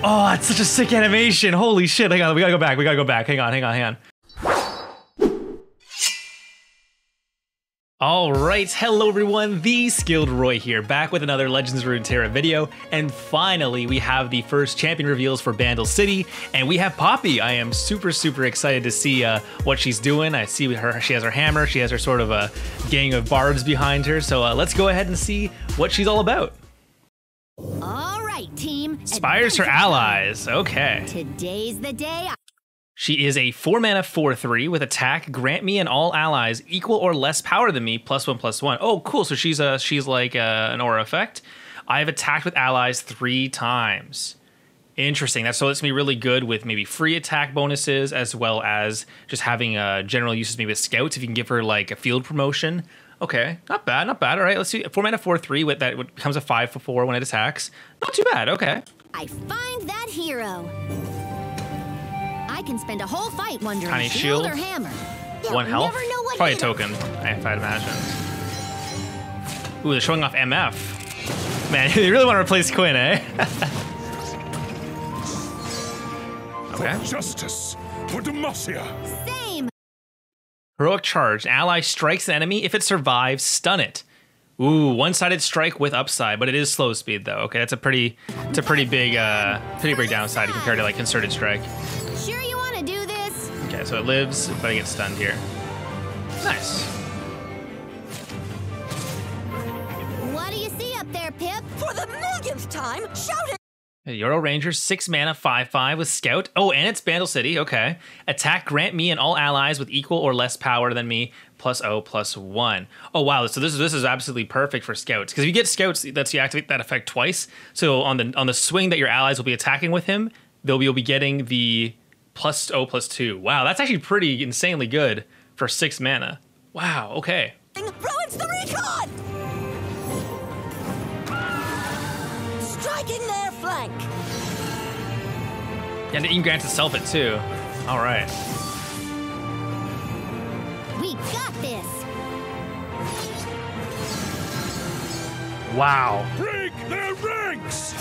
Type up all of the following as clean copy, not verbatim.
Oh, that's such a sick animation. Holy shit. Hang on, we gotta go back. We gotta go back. Hang on. All right, hello everyone, the Skilled Roy here, back with another Legends of Runeterra video, and finally we have the first champion reveals for Bandle City, and we have Poppy. I am super excited to see what she's doing. I see her, she has her hammer, she has her sort of a gang of bards behind her, so let's go ahead and see what she's all about. All right, team. Inspires her allies, okay. Today's the day. She is a 4-mana 4/3 with attack. Grant me and all allies equal or less power than me, +1/+1. Oh, cool. So she's like an aura effect. I have attacked with allies 3 times. Interesting. That's gonna be really good with maybe free attack bonuses as well as just having general uses maybe with scouts if you can give her like a field promotion. Okay, not bad. All right, let's see. 4-mana 4/3 with that becomes a 5/4 when it attacks. Not too bad. Okay. I find that hero. I can spend a whole fight wondering Tiny shield shield. or hammer. 1 health. Never know what Probably a hit 'em. token, if I'd imagine. Ooh, they're showing off MF. Man, they really want to replace Quinn, eh? Okay. For justice, for Demacia. Same. Heroic charge. Ally strikes an enemy. If it survives, stun it. Ooh, one-sided strike with upside, but it is slow speed though. Okay, that's a pretty big downside compared to like concerted strike. Sure you want to do this? Okay, so it lives, but it gets stunned here. Nice. What do you see up there, Pip? For the millionth time, shout it! Euro Ranger, 6 mana, 5/5 with Scout. Oh, and it's Bandle City, okay. Attack, grant me and all allies with equal or less power than me, +0/+1. Oh, wow, so this is absolutely perfect for Scouts. Because if you get Scouts, you activate that effect twice. So on the swing that your allies will be attacking with him, you'll be getting the +0/+2. Wow, that's actually pretty insanely good for 6 mana. Wow, okay. Ruins the recon! Striking their flank! And it even grants itself it too. All right. We got this. Wow. Break their ranks!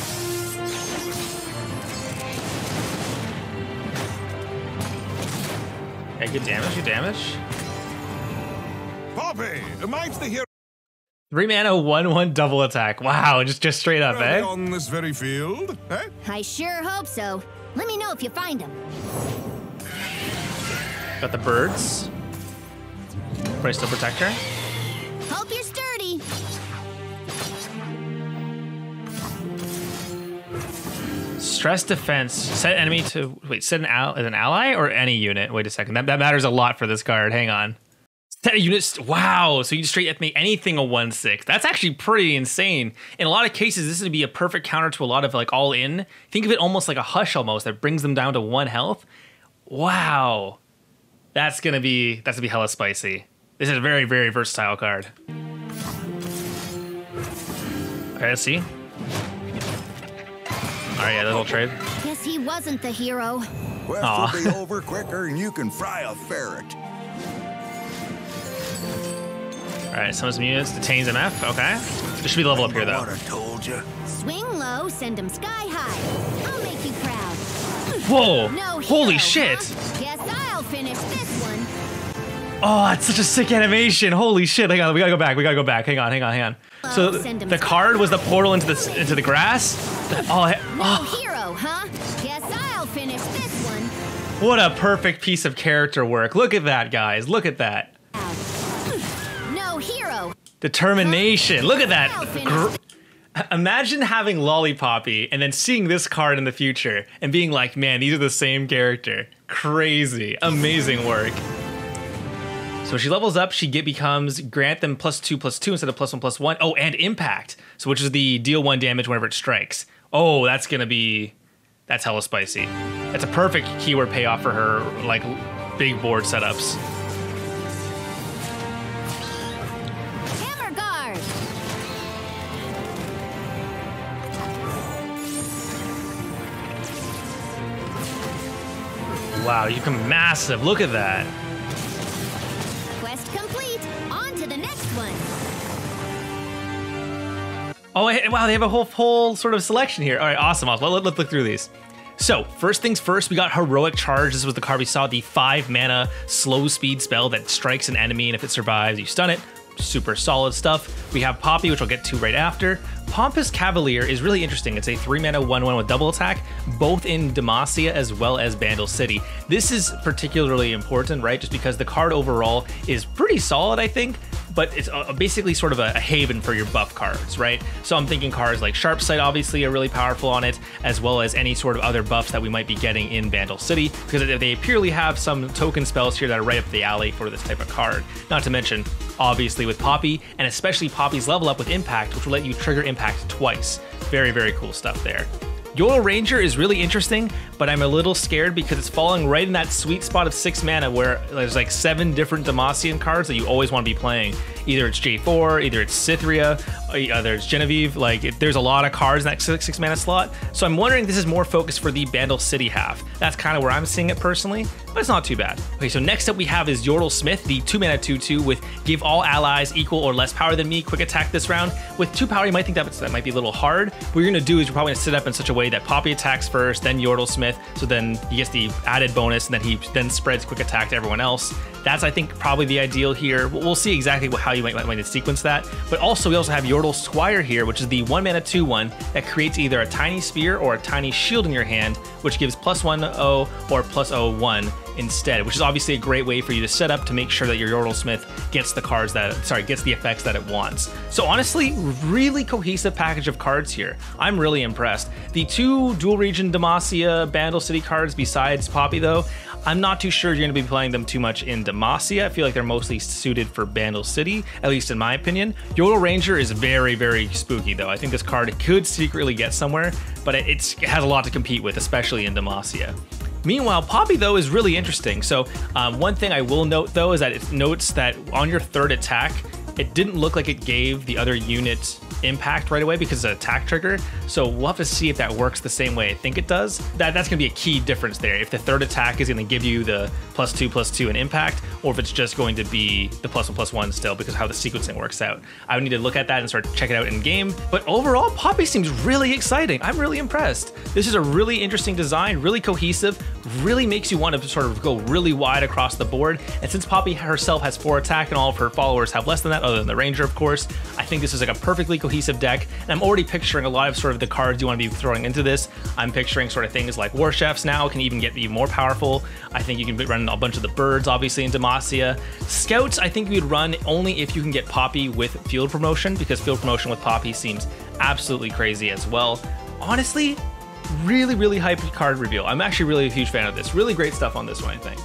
Okay, good damage. Poppy, mine's the hero 3 mana, 1/1 double attack. Wow, just straight up, eh? on this very field, eh? I sure hope so. Let me know if you find him. Got the birds. Probably still protect her. Hope you're sturdy. Stress defense. Set enemy to set an ally or any unit. Wait a second. That matters a lot for this card. Hang on. Set a unit. Wow. So you just straight up make anything a 1/6. That's actually pretty insane. In a lot of cases, this would be a perfect counter to a lot of like all in. Think of it almost like a hush almost that brings them down to 1 health. Wow. That's gonna be hella spicy. This is a very versatile card. Okay, let's see. All right, yeah, little trade. Guess he wasn't the hero. Quest Aw. will be over quicker and you can fry a ferret. All right, summon some units, detains MF. Okay, this should be level up here though. What I told you. Swing low, send him sky high. I'll make you proud. Whoa! No Holy hero, shit! Huh? Guess I'll finish this one. Oh, that's such a sick animation. Holy shit! Hang on, we gotta go back. Hang on. So Send him the card was the portal into the grass. Oh, No hero, huh? Guess I'll finish this one. what a perfect piece of character work. Look at that, guys. Look at that. No hero. Determination. Look at I'll that. finish Imagine having Lollipoppy and then seeing this card in the future and being like, man, these are the same character. Crazy. Amazing work. So when she levels up, she becomes grant them +2/+2 instead of +1/+1. Oh, and impact. So which is the deal 1 damage whenever it strikes. Oh, that's hella spicy. That's a perfect keyword payoff for her like big board setups. Hammer guard. Wow, you become massive. Look at that. Quest complete. On to the next one. Oh, wow, they have a whole sort of selection here. All right, awesome. Let's look through these. So, first things first, we got Heroic Charge. This was the card we saw, the 5 mana slow speed spell that strikes an enemy, and if it survives, you stun it. Super solid stuff. We have Poppy, which I'll get to right after. Pompous Cavalier is really interesting. It's a 3 mana 1/1 with double attack, both in Demacia as well as Bandle City. This is particularly important, right? Just because the card overall is pretty solid, I think, but it's basically sort of a haven for your buff cards, right? So I'm thinking cards like Sharp Sight obviously are really powerful on it, as well as any sort of other buffs that we might be getting in Bandle City, because they purely have some token spells here that are right up the alley for this type of card. Not to mention, obviously with Poppy, and especially Poppy's level up with Impact, which will let you trigger Impact twice. Very, very cool stuff there. Yordle Ranger is really interesting, but I'm a little scared because it's falling right in that sweet spot of 6 mana where there's like 7 different Demacian cards that you always want to be playing. Either it's J4, either it's Cythria, either it's Genevieve. There's a lot of cards in that 6 mana slot. So I'm wondering if this is more focused for the Bandle City half. That's kind of where I'm seeing it personally, but it's not too bad. Okay, so next up we have is Yordle Smith, the 2 mana 2/2 with give all allies equal or less power than me, quick attack this round. With 2 power, you might think that might be a little hard. What you're gonna do is you're probably gonna set up in such a way that Poppy attacks first, then Yordle Smith, so then he gets the added bonus, and then he then spreads quick attack to everyone else. That's, I think, probably the ideal here. We'll see exactly how you might sequence that. But also, we also have Yordle Squire here, which is the 1 mana 2/1 that creates either a tiny spear or a tiny shield in your hand, which gives +1/0 or +0/1 instead, which is obviously a great way for you to set up to make sure that your Yordle Smith gets the effects that it wants. So honestly, really cohesive package of cards here. I'm really impressed. The 2 dual region Demacia Bandle City cards besides Poppy though, I'm not too sure you're going to be playing them too much in Demacia. I feel like they're mostly suited for Bandle City, at least in my opinion. Yordle Ranger is very, very spooky though. I think this card could secretly get somewhere, but it has a lot to compete with, especially in Demacia. Meanwhile, Poppy though is really interesting. So one thing I will note though is that it notes that on your 3rd attack, it didn't look like it gave the other unit impact right away because it's an attack trigger. So we'll have to see if that works the same way I think it does. That's gonna be a key difference there. If the 3rd attack is gonna give you the +2/+2 and impact, or if it's just going to be the +1/+1 still because of how the sequencing works out. I would need to look at that and sort of check it out in game. But overall, Poppy seems really exciting. I'm really impressed. This is a really interesting design, really cohesive, really makes you want to sort of go really wide across the board. And since Poppy herself has 4 attack and all of her followers have less than that, other than the Ranger, of course, I think this is like a perfectly cohesive deck. And I'm already picturing a lot of sort of the cards you want to be throwing into this. I'm picturing sort of things like War Chefs now can even get even more powerful. I think you can run a bunch of the birds, obviously, in Demacia. Scouts, I think you would run only if you can get Poppy with field promotion, because field promotion with Poppy seems absolutely crazy as well. Honestly, really, really hyped card reveal. I'm actually really a huge fan of this. Really great stuff on this one, I think.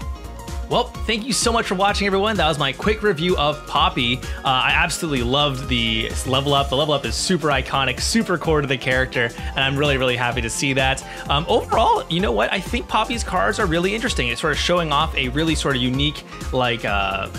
Well, thank you so much for watching, everyone. That was my quick review of Poppy. I absolutely loved the level up. The level up is super iconic, super core to the character, and I'm really, really happy to see that. Overall, you know what? I think Poppy's cards are really interesting. It's sort of showing off a really sort of unique, like,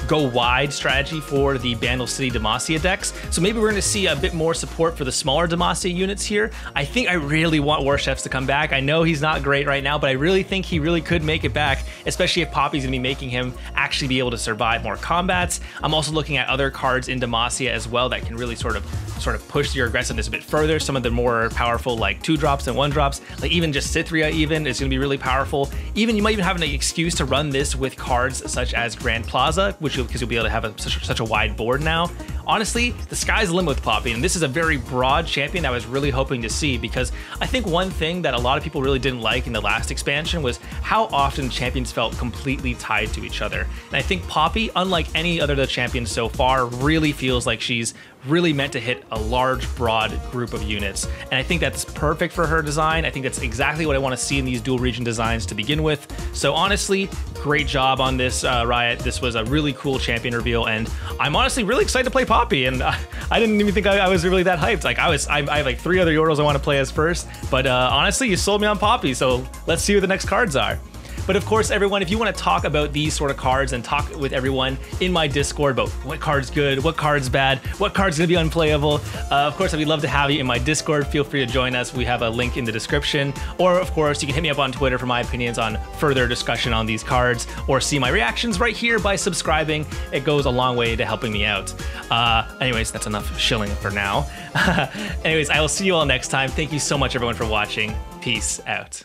go wide strategy for the Bandle City Demacia decks. So maybe we're going to see a bit more support for the smaller Demacia units here. I think I really want War Chefs to come back. I know he's not great right now, but I really think he really could make it back, especially if Poppy's going to be making him actually be able to survive more combats. I'm also looking at other cards in Demacia as well that can really sort of push your aggressiveness a bit further. Some of the more powerful, like 2-drops and 1-drops, like even just Cythria even is going to be really powerful. Even you might even have an excuse to run this with cards such as Grand Plaza, because you'll be able to have such a wide board now. Honestly, the sky's the limit with Poppy, and this is a very broad champion that I was really hoping to see, because I think one thing that a lot of people really didn't like in the last expansion was how often champions felt completely tied to each other. And I think Poppy, unlike any other of the champions so far, really feels like she's really meant to hit a large, broad group of units. And I think that's perfect for her design. I think that's exactly what I want to see in these dual region designs to begin with. So honestly, great job on this, Riot. This was a really cool champion reveal, and I'm honestly really excited to play Poppy, and I didn't even think I was really that hyped. Like I have like 3 other Yordles I want to play as first, but honestly, you sold me on Poppy, so let's see what the next cards are. But of course, everyone, if you want to talk about these sort of cards and talk with everyone in my Discord about what card's good, what card's bad, what card's going to be unplayable, of course, I'd love to have you in my Discord. Feel free to join us. We have a link in the description. Or, of course, you can hit me up on Twitter for my opinions on further discussion on these cards, or see my reactions right here by subscribing. It goes a long way to helping me out. Anyways, that's enough shilling for now. Anyways, I will see you all next time. Thank you so much, everyone, for watching. Peace out.